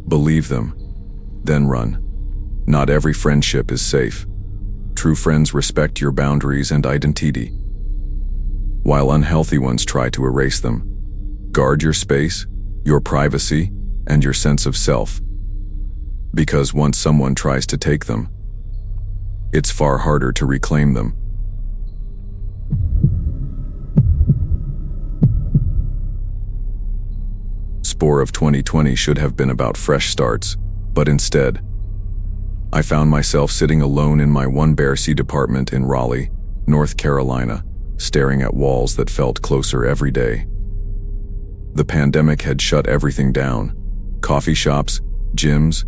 [SPEAKER 1] believe them, then run. Not every friendship is safe. True friends respect your boundaries and identity, while unhealthy ones try to erase them. Guard your space, your privacy, and your sense of self. Because once someone tries to take them, it's far harder to reclaim them. Spore of 2020 should have been about fresh starts, but instead, I found myself sitting alone in my one-bear-seat apartment in Raleigh, North Carolina, staring at walls that felt closer every day. The pandemic had shut everything down: coffee shops, gyms,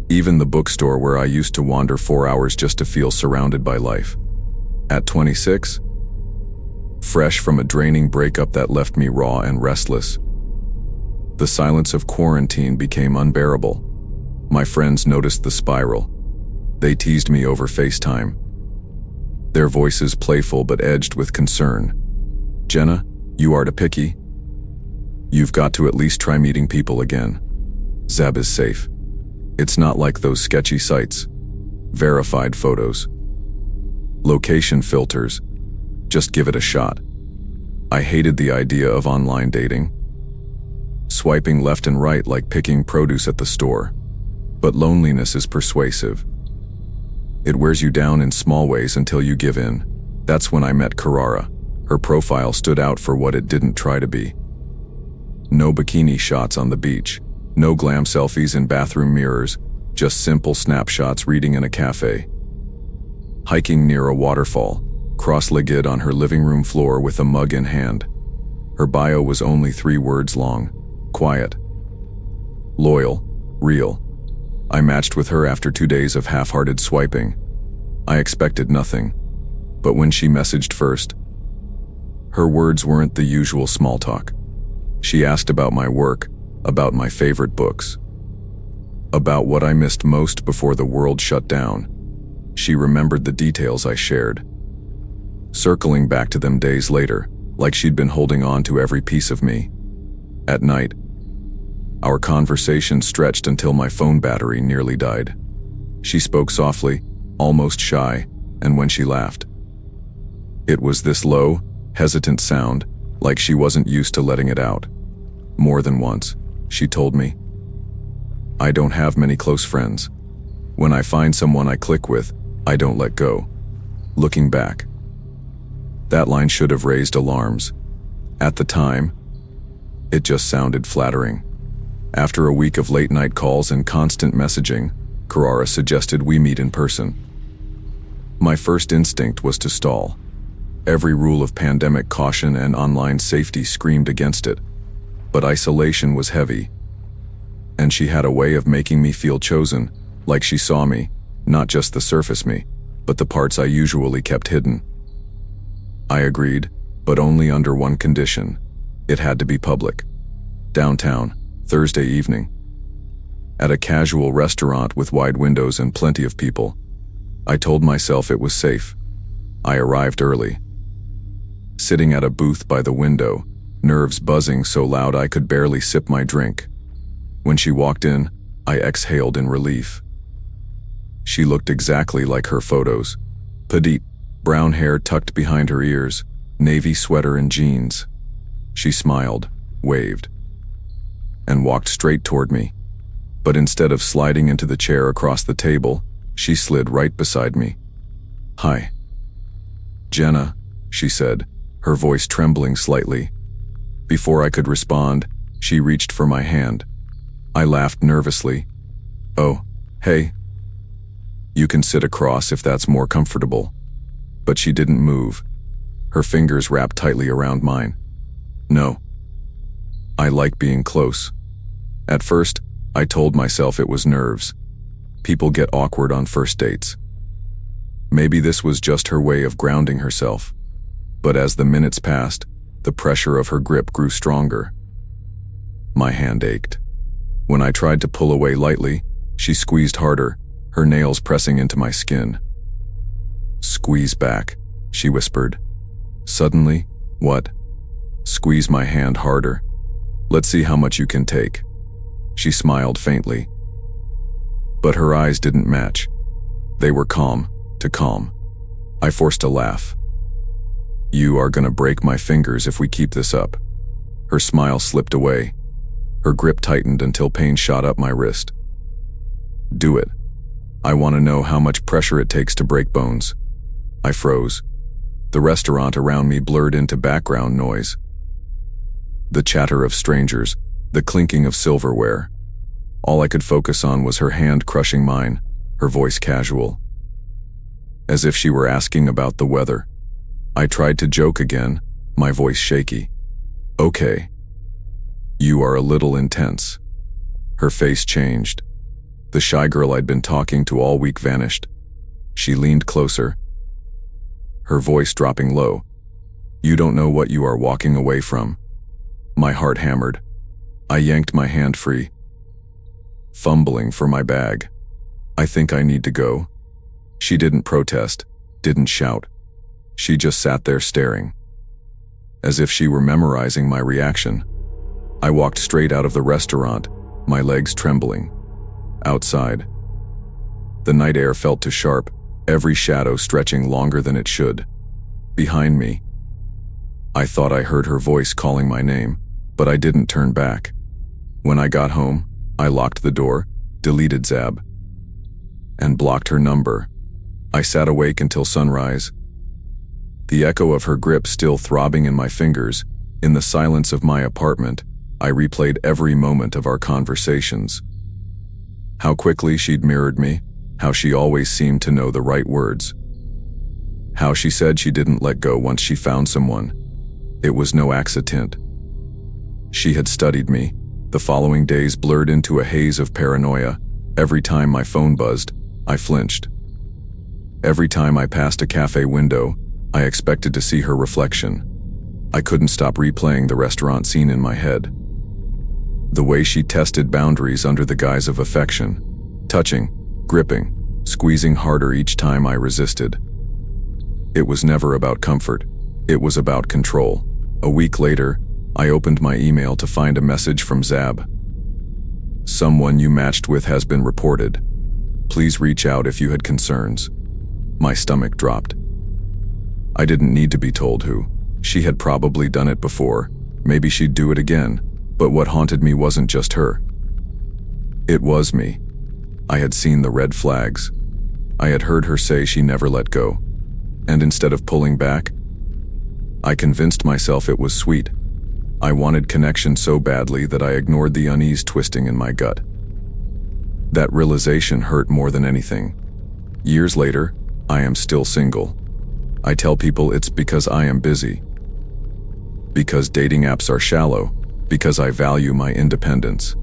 [SPEAKER 1] even the bookstore where I used to wander 4 hours just to feel surrounded by life. At 26, fresh from a draining breakup that left me raw and restless, the silence of quarantine became unbearable. My friends noticed the spiral. They teased me over FaceTime, their voices playful but edged with concern. "Jenna, you are too picky. You've got to at least try meeting people again. Zab is safe. It's not like those sketchy sites. Verified photos. Location filters. Just give it a shot." I hated the idea of online dating. Swiping left and right like picking produce at the store. But loneliness is persuasive. It wears you down in small ways until you give in. That's when I met Carrara. Her profile stood out for what it didn't try to be. No bikini shots on the beach. No glam selfies in bathroom mirrors. Just simple snapshots reading in a cafe. Hiking near a waterfall, cross-legged on her living room floor with a mug in hand. Her bio was only 3 words long. Quiet. Loyal. Real. I matched with her after 2 days of half-hearted swiping. I expected nothing. But when she messaged first, her words weren't the usual small talk. She asked about my work, about my favorite books, about what I missed most before the world shut down. She remembered the details I shared, circling back to them days later, like she'd been holding on to every piece of me. At night, our conversation stretched until my phone battery nearly died. She spoke softly, almost shy, and when she laughed, it was this low, hesitant sound, like she wasn't used to letting it out. More than once, she told me, "I don't have many close friends. When I find someone I click with, I don't let go." Looking back, that line should have raised alarms. At the time, it just sounded flattering. After a week of late-night calls and constant messaging, Carrara suggested we meet in person. My first instinct was to stall. Every rule of pandemic caution and online safety screamed against it. But isolation was heavy, and she had a way of making me feel chosen, like she saw me, not just the surface me, but the parts I usually kept hidden. I agreed, but only under one condition. It had to be public. Downtown, Thursday evening. At a casual restaurant with wide windows and plenty of people. I told myself it was safe. I arrived early. Sitting at a booth by the window, nerves buzzing so loud I could barely sip my drink. When she walked in, I exhaled in relief. She looked exactly like her photos. Petite, brown hair tucked behind her ears, navy sweater and jeans. She smiled, waved, and walked straight toward me. But instead of sliding into the chair across the table, she slid right beside me. "Hi." "Jenna," she said, her voice trembling slightly. Before I could respond, she reached for my hand. I laughed nervously. "Oh, hey. You can sit across if that's more comfortable." But she didn't move. Her fingers wrapped tightly around mine. "No. I like being close." At first, I told myself it was nerves. People get awkward on first dates. Maybe this was just her way of grounding herself. But as the minutes passed, the pressure of her grip grew stronger. My hand ached. When I tried to pull away lightly, she squeezed harder, her nails pressing into my skin. "Squeeze back," she whispered. Suddenly, "What?" "Squeeze my hand harder. Let's see how much you can take." She smiled faintly. But her eyes didn't match. They were calm, too calm. I forced a laugh. "You are gonna break my fingers if we keep this up." Her smile slipped away. Her grip tightened until pain shot up my wrist. "Do it. I want to know how much pressure it takes to break bones." I froze. The restaurant around me blurred into background noise. The chatter of strangers, the clinking of silverware. All I could focus on was her hand crushing mine, her voice casual. As if she were asking about the weather. I tried to joke again, my voice shaky. "Okay. You are a little intense." Her face changed. The shy girl I'd been talking to all week vanished. She leaned closer, her voice dropping low. "You don't know what you are walking away from." My heart hammered. I yanked my hand free, fumbling for my bag. "I think I need to go." She didn't protest, didn't shout. She just sat there staring, as if she were memorizing my reaction. I walked straight out of the restaurant, my legs trembling. Outside, the night air felt too sharp, every shadow stretching longer than it should. Behind me, I thought I heard her voice calling my name, but I didn't turn back. When I got home, I locked the door, deleted Zab, and blocked her number. I sat awake until sunrise, the echo of her grip still throbbing in my fingers. In the silence of my apartment, I replayed every moment of our conversations. How quickly she'd mirrored me, how she always seemed to know the right words. How she said she didn't let go once she found someone. It was no accident. She had studied me. The following days blurred into a haze of paranoia. Every time my phone buzzed, I flinched. Every time I passed a cafe window, I expected to see her reflection. I couldn't stop replaying the restaurant scene in my head. The way she tested boundaries under the guise of affection, touching, gripping, squeezing harder each time I resisted. It was never about comfort, it was about control. A week later, I opened my email to find a message from Zab. "Someone you matched with has been reported. Please reach out if you had concerns." My stomach dropped. I didn't need to be told who. She had probably done it before. Maybe she'd do it again. But what haunted me wasn't just her. It was me. I had seen the red flags. I had heard her say she never let go. And instead of pulling back, I convinced myself it was sweet. I wanted connection so badly that I ignored the unease twisting in my gut. That realization hurt more than anything. Years later, I am still single. I tell people it's because I am busy. Because dating apps are shallow. Because I value my independence.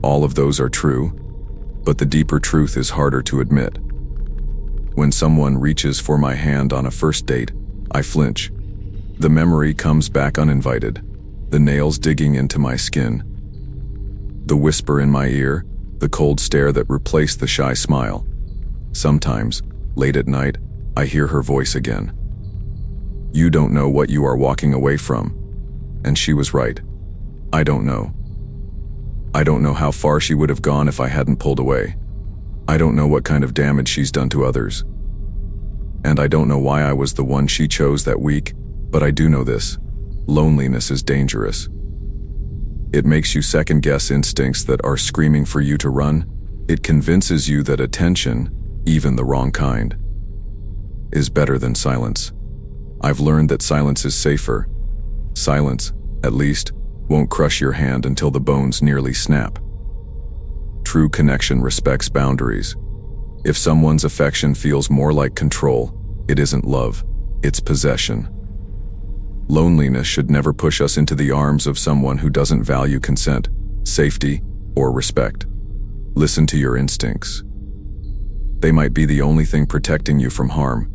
[SPEAKER 1] All of those are true, but the deeper truth is harder to admit. When someone reaches for my hand on a first date, I flinch. The memory comes back uninvited, the nails digging into my skin. The whisper in my ear, the cold stare that replaced the shy smile. Sometimes, late at night, I hear her voice again. "You don't know what you are walking away from." And she was right. I don't know. I don't know how far she would have gone if I hadn't pulled away. I don't know what kind of damage she's done to others. And I don't know why I was the one she chose that week, but I do know this. Loneliness is dangerous. It makes you second-guess instincts that are screaming for you to run. It convinces you that attention, even the wrong kind, is better than silence. I've learned that silence is safer. Silence, at least, won't crush your hand until the bones nearly snap. True connection respects boundaries. If someone's affection feels more like control, it isn't love, it's possession. Loneliness should never push us into the arms of someone who doesn't value consent, safety, or respect. Listen to your instincts. They might be the only thing protecting you from harm.